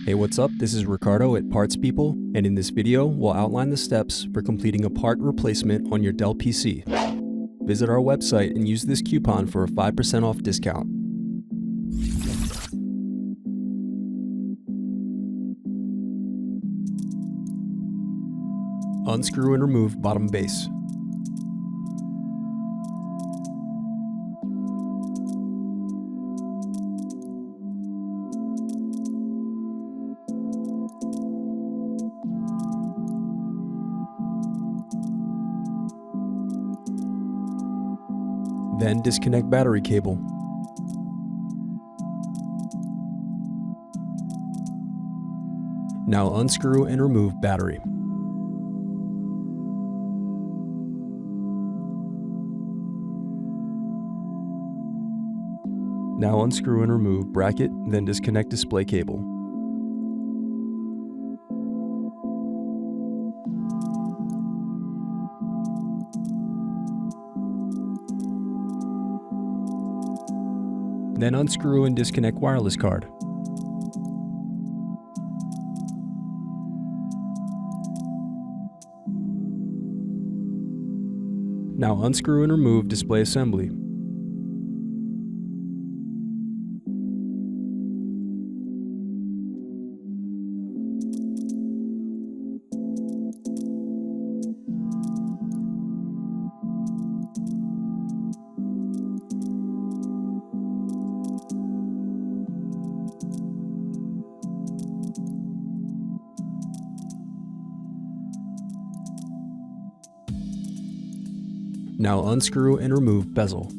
Hey, what's up? This is Ricardo at Parts People, and in this video, we'll outline the steps for completing a part replacement on your Dell PC. Visit our website and use this coupon for a 5% off discount. Unscrew and remove bottom base. Then disconnect battery cable. Now unscrew and remove battery. Now unscrew and remove bracket, then disconnect display cable. Then unscrew and disconnect wireless card. Now unscrew and remove display assembly. Now unscrew and remove bezel.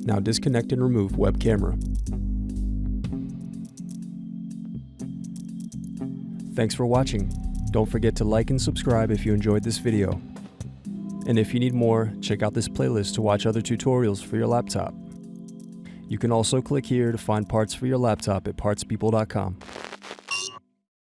Now disconnect and remove web camera. Thanks for watching. Don't forget to like and subscribe if you enjoyed this video. And if you need more, check out this playlist to watch other tutorials for your laptop. You can also click here to find parts for your laptop at partspeople.com.